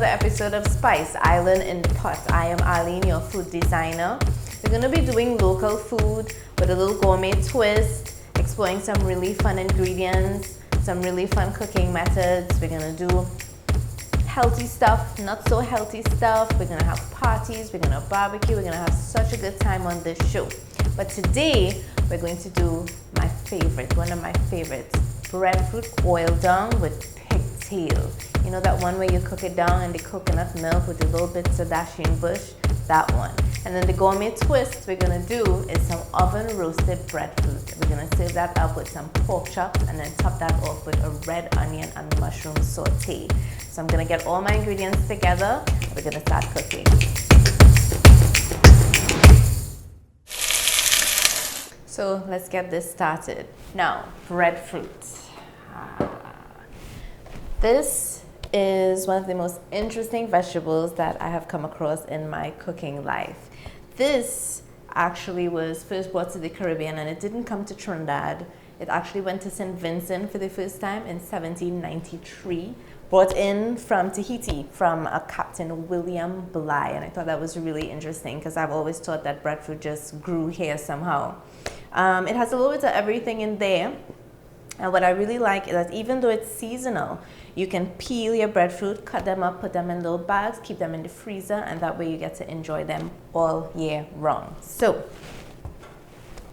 another episode of Spice Island in Pot. I am Arlene, your food designer. We're going to be doing local food with a little gourmet twist, exploring some really fun ingredients, some really fun cooking methods. We're going to do healthy stuff, not so healthy stuff. We're going to have parties, we're going to barbecue, we're going to have such a good time on this show. But today, we're going to do my favorite, one of my favorites, breadfruit oil down with pigtail. You know that one where you cook it down in the coconut milk with a little bits of dasheen bush? That one. And then the gourmet twist we're gonna do is some oven roasted breadfruit. We're gonna serve that up with some pork chops and then top that off with a red onion and mushroom saute. So I'm gonna get all my ingredients together. We're gonna start cooking. So let's get this started. Now, breadfruit. This is one of the most interesting vegetables that I have come across in my cooking life. This actually was first brought to the Caribbean and it didn't come to Trinidad. It actually went to St. Vincent for the first time in 1793, brought in from Tahiti from a Captain William Bligh. And I thought that was really interesting because I've always thought that breadfruit just grew here somehow. It has a little bit of everything in there. And what I really like is that even though it's seasonal, you can peel your breadfruit, cut them up, put them in little bags, keep them in the freezer, and that way you get to enjoy them all year round. So,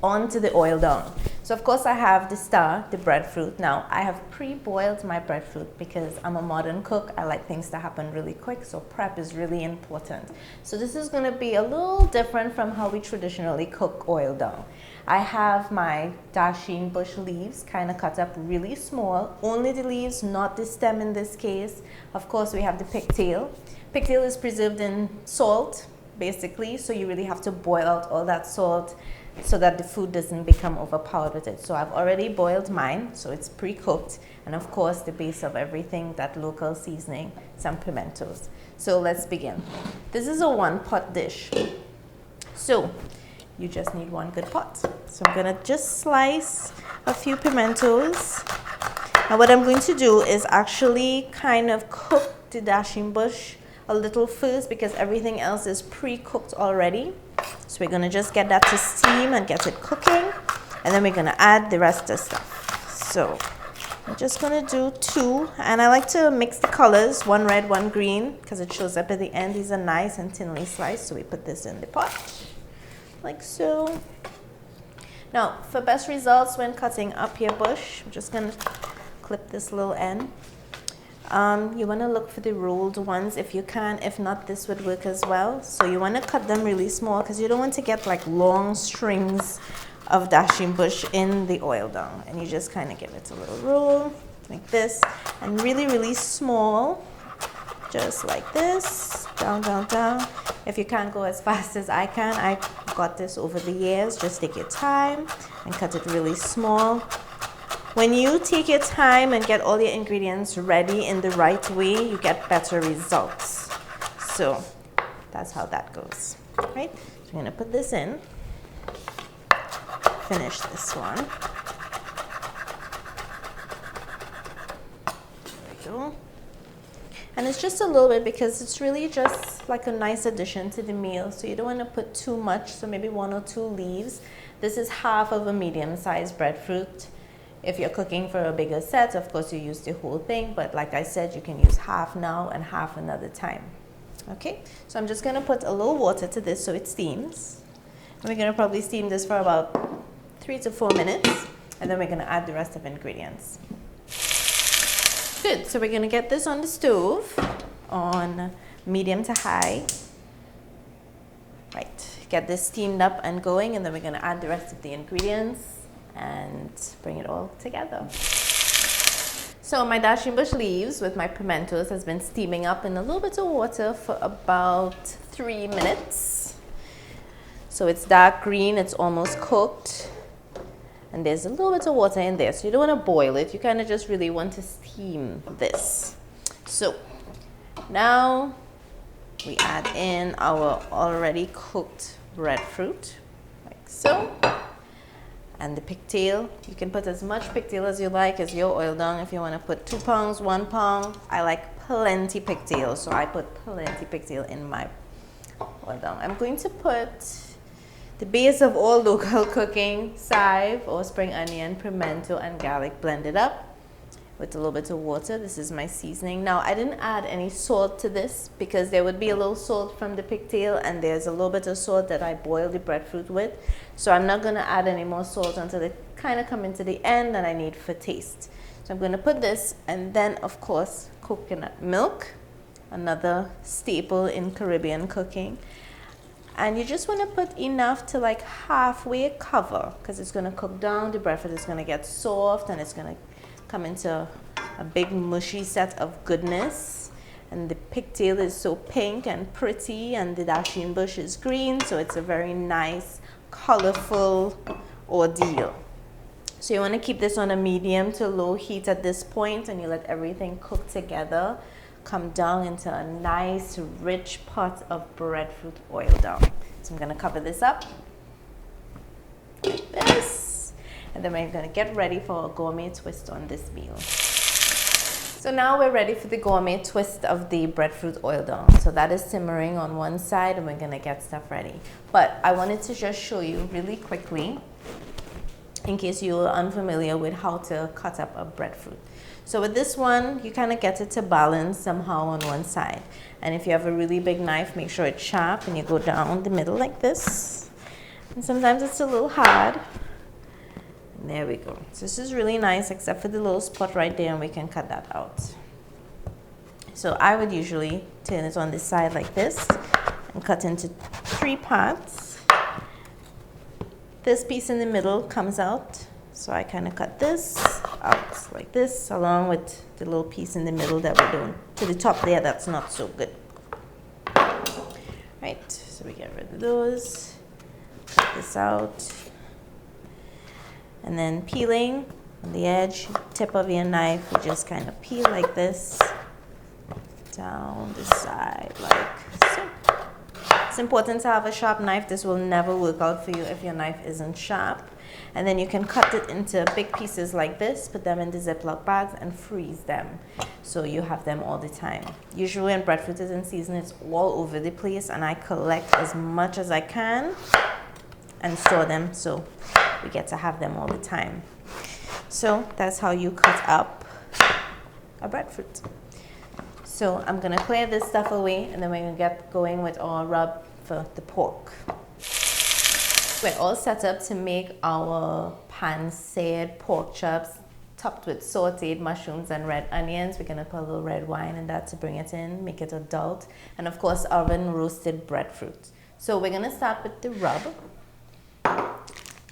on to the oil down. So of course I have the star, the breadfruit. Now I have pre-boiled my breadfruit because I'm a modern cook. I like things to happen really quick, so prep is really important. So this is gonna be a little different from how we traditionally cook oil down. I have my dasheen bush leaves kind of cut up really small, only the leaves, not the stem in this case. Of course we have the pigtail. Pigtail is preserved in salt, basically, so you really have to boil out all that salt so that the food doesn't become overpowered with it. So I've already boiled mine, so it's pre-cooked. And of course, the base of everything, that local seasoning, some pimentos. So let's begin. This is a one-pot dish. So you just need one good pot. So I'm gonna just slice a few pimentos. And what I'm going to do is actually kind of cook the dasheen bush a little first because everything else is pre-cooked already. So we're gonna just get that to steam and get it cooking, and then we're gonna add the rest of the stuff. So I'm just gonna do two, and I like to mix the colors, one red, one green, because it shows up at the end. These are nice and thinly sliced, so we put this in the pot, like so. Now, for best results when cutting up your bush, I'm just gonna clip this little end. You want to look for the rolled ones if you can. If not, this would work as well. So you want to cut them really small because you don't want to get like long strings of dasheen bush in the oil down. And you just kind of give it a little roll like this, and really, really small, just like this, down, down, down. If you can't go as fast as I can, I got this over the years. Just take your time and cut it really small. When you take your time and get all your ingredients ready in the right way, you get better results. So that's how that goes, right? So I'm gonna put this in, finish this one. There we go. And it's just a little bit because it's really just like a nice addition to the meal. So you don't wanna put too much, so maybe one or two leaves. This is half of a medium-sized breadfruit. If you're cooking for a bigger set, of course you use the whole thing, but like I said, you can use half now and half another time. Okay, so I'm just gonna put a little water to this so it steams. And we're gonna probably steam this for about 3 to 4 minutes, and then we're gonna add the rest of the ingredients. Good, so we're gonna get this on the stove on medium to high. Right, get this steamed up and going, and then we're gonna add the rest of the ingredients and bring it all together. So my dasheen bush leaves with my pimentos has been steaming up in a little bit of water for about 3 minutes. So it's dark green, it's almost cooked. And there's a little bit of water in there. So you don't want to boil it, you kind of just really want to steam this. So now we add in our already cooked breadfruit, like so. And the pigtail, you can put as much pigtail as you like as your oil down. If you want to put 2 pounds, 1 pound. I like plenty pigtail, so I put plenty pigtail in my oil down. I'm going to put the base of all local cooking: chive or spring onion, pimento, and garlic blended up with a little bit of water. This is my seasoning. Now, I didn't add any salt to this because there would be a little salt from the pigtail, and there's a little bit of salt that I boiled the breadfruit with. So I'm not going to add any more salt until it kind of come into the end and I need for taste. So I'm going to put this, and then of course coconut milk, another staple in Caribbean cooking. And you just want to put enough to like halfway cover, because it's going to cook down. The breadfruit is going to get soft and it's going to come into a big mushy set of goodness. And the pigtail is so pink and pretty, and the dasheen bush is green, so it's a very nice, colorful ordeal. So you want to keep this on a medium to low heat at this point, and you let everything cook together, come down into a nice rich pot of breadfruit oil down. So I'm going to cover this up like this, and then we're going to get ready for a gourmet twist on this meal. So now we're ready for the gourmet twist of the breadfruit oil down. So that is simmering on one side, and we're going to get stuff ready. But I wanted to just show you really quickly, in case you are unfamiliar with how to cut up a breadfruit. So with this one, you kind of get it to balance somehow on one side. And if you have a really big knife, make sure it's sharp, and you go down the middle like this. And sometimes it's a little hard. And there we go. So this is really nice, except for the little spot right there, and we can cut that out. So I would usually turn it on this side like this and cut into 3 parts. This piece in the middle comes out, so I kind of cut this out like this, along with the little piece in the middle that we're doing to the top there that's not so good. Right, so we get rid of those, cut this out, and then peeling on the edge, tip of your knife, you just kind of peel like this, down the side like so. It's important to have a sharp knife. This will never work out for you if your knife isn't sharp. And then you can cut it into big pieces like this, put them in the Ziploc bags and freeze them, so you have them all the time. Usually when breadfruit is in season, it's all over the place, and I collect as much as I can and store them, so we get to have them all the time. So that's how you cut up a breadfruit. So I'm gonna clear this stuff away, and then we're gonna get going with our rub for the pork. We're all set up to make our pan-seared pork chops topped with sauteed mushrooms and red onions. We're gonna put a little red wine in that to bring it in, make it adult, and of course oven roasted breadfruit. So we're gonna start with the rub.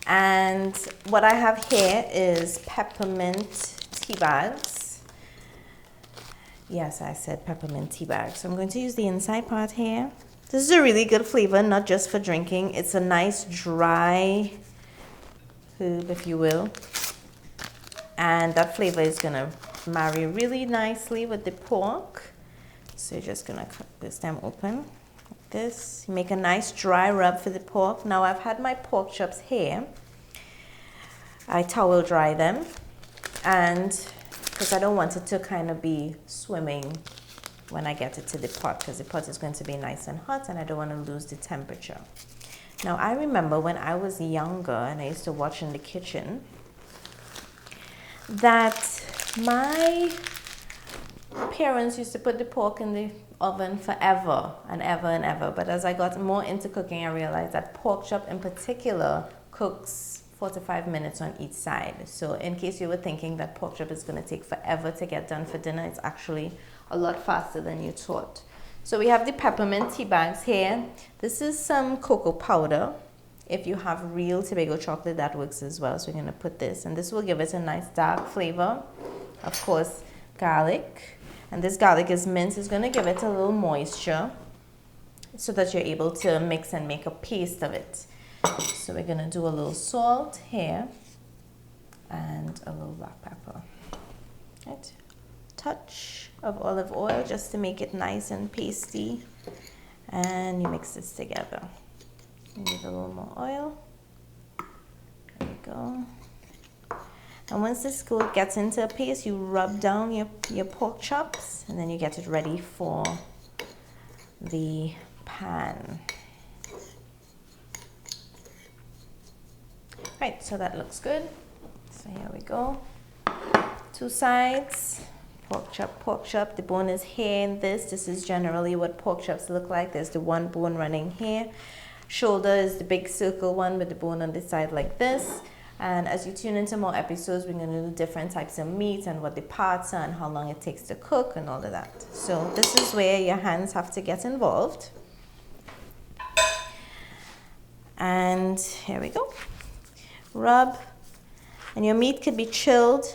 And what I have here is peppermint tea bags. Yes, I said peppermint tea bags. So I'm going to use the inside part here. This is a really good flavor, not just for drinking. It's a nice dry herb, if you will. And that flavor is gonna marry really nicely with the pork. So you're just gonna cut this stem open like this. You make a nice dry rub for the pork. Now I've had my pork chops here. I towel dry them, and because I don't want it to kind of be swimming when I get it to the pot, because the pot is going to be nice and hot and I don't want to lose the temperature. Now I remember when I was younger and I used to watch in the kitchen that my parents used to put the pork in the oven forever and ever and ever. But as I got more into cooking, I realized that pork chop in particular cooks 4 to 5 minutes on each side. So in case you were thinking that pork chop is going to take forever to get done for dinner, it's actually a lot faster than you thought. So we have the peppermint tea bags here. This is some cocoa powder. If you have real Tobago chocolate, that works as well. So we're going to put this, and this will give it a nice dark flavor. Of course, garlic. And this garlic is minced. It's going to give it a little moisture so that you're able to mix and make a paste of it. So we're going to do a little salt here and a little black pepper. Right. Touch of olive oil just to make it nice and pasty. And you mix this together. You need a little more oil. There you go. And once this gets into a paste, you rub down your pork chops, and then you get it ready for the pan. Right, so that looks good. So here we go. 2 sides, pork chop. The bone is here in this. This is generally what pork chops look like. There's the one bone running here. Shoulder is the big circle one with the bone on the side like this. And as you tune into more episodes, we're going to do different types of meat and what the parts are and how long it takes to cook and all of that. So this is where your hands have to get involved. And here we go. Rub. And your meat could be chilled.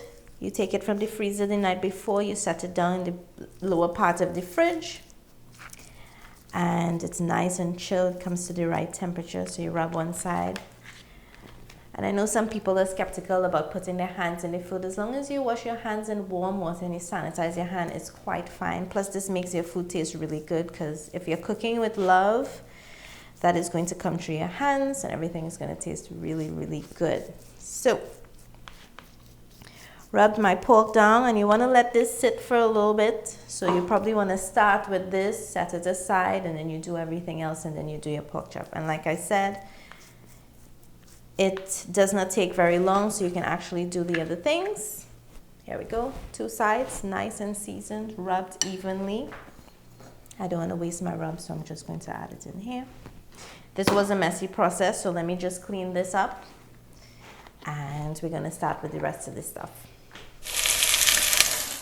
You take it from the freezer the night before. You set it down in the lower part of the fridge. And it's nice and chilled. It comes to the right temperature. So you rub one side. And I know some people are skeptical about putting their hands in the food. As long as you wash your hands in warm water and you sanitize your hand, it's quite fine. Plus, this makes your food taste really good, because if you're cooking with love, that is going to come through your hands and everything is going to taste really, really good. So, rubbed my pork down, and you want to let this sit for a little bit. So you probably want to start with this, set it aside, and then you do everything else, and then you do your pork chop. And like I said, it does not take very long, so you can actually do the other things. Here we go. 2 sides, nice and seasoned, rubbed evenly. I don't want to waste my rub, so I'm just going to add it in here. This was a messy process, so let me just clean this up. And we're going to start with the rest of this stuff.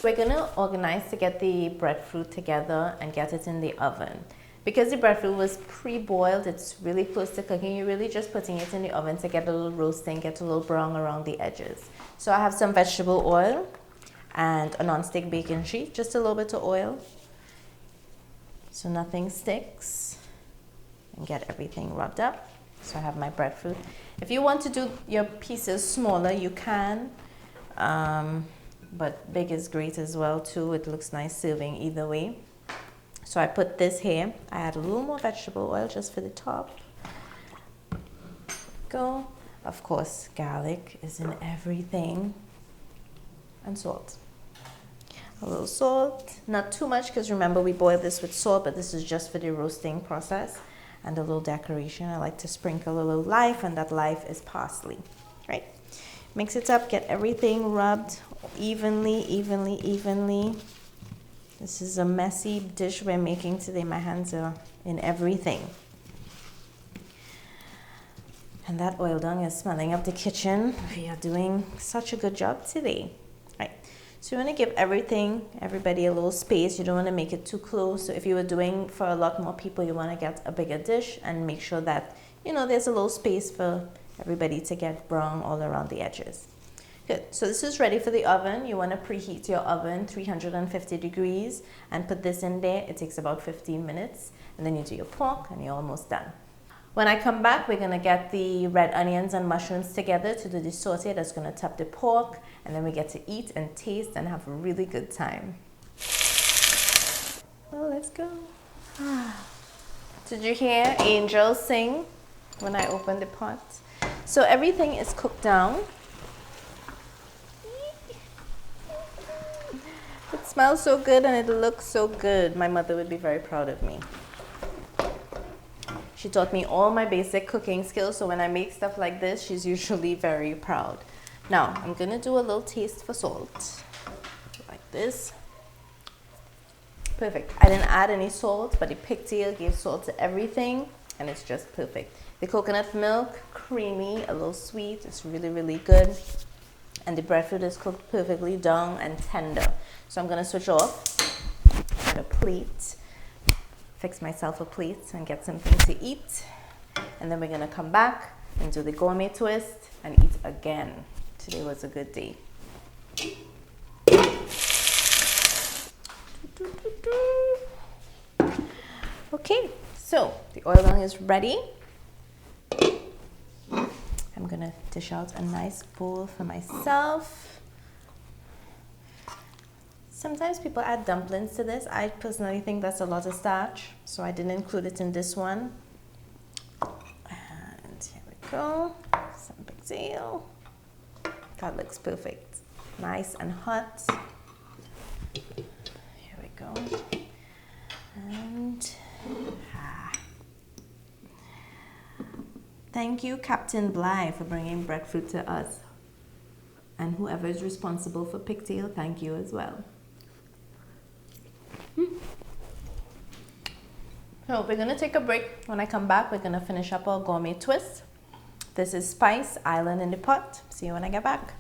We're going to organize to get the breadfruit together and get it in the oven. Because the breadfruit was pre-boiled, it's really close to cooking. You're really just putting it in the oven to get a little roasting, get a little brown around the edges. So I have some vegetable oil and a non-stick baking sheet, just a little bit of oil, so nothing sticks, and get everything rubbed up. So I have my breadfruit. If you want to do your pieces smaller, you can, but big is great as well too. It looks nice serving either way. So I put this here. I add a little more vegetable oil just for the top. Go. Of course, garlic is in everything. And salt. A little salt. Not too much, because remember we boiled this with salt, but this is just for the roasting process. And a little decoration. I like to sprinkle a little life, and that life is parsley. Right? Mix it up. Get everything rubbed evenly. This is a messy dish we're making today. My hands are in everything. And that oil dung is smelling up the kitchen. We are doing such a good job today. Right. So you want to give everybody a little space. You don't want to make it too close. So if you were doing for a lot more people, you want to get a bigger dish and make sure that, there's a little space for everybody to get brown all around the edges. Good. So this is ready for the oven. You want to preheat your oven 350 degrees and put this in there. It takes about 15 minutes, and then you do your pork and you're almost done. When I come back, we're going to get the red onions and mushrooms together to do the saute that's going to top the pork, and then we get to eat and taste and have a really good time. Well, let's go. Did you hear Angel sing when I opened the pot? So everything is cooked down. It smells so good and it looks so good. My mother would be very proud of me. She taught me all my basic cooking skills, so when I make stuff like this, she's usually very proud. Now, I'm going to do a little taste for salt. Like this. Perfect. I didn't add any salt, but the pigtail gave salt to everything, and it's just perfect. The coconut milk, creamy, a little sweet. It's really, really good. And the breadfruit is cooked perfectly down and tender. So I'm going to switch off, get a plate, fix myself a plate and get something to eat. And then we're going to come back and do the gourmet twist and eat again. Today was a good day. Okay, so the oil dung is ready. I'm going to dish out a nice bowl for myself. Sometimes people add dumplings to this. I personally think that's a lot of starch, so I didn't include it in this one. And here we go. Some pigtail. That looks perfect. nice and hot. Here we go. And thank you, Captain Bly, for bringing breadfruit to us. And whoever is responsible for pigtail, thank you as well. So we're gonna take a break. When I come back, we're gonna finish up our gourmet twist. This is Spice Island in the pot. See you when I get back.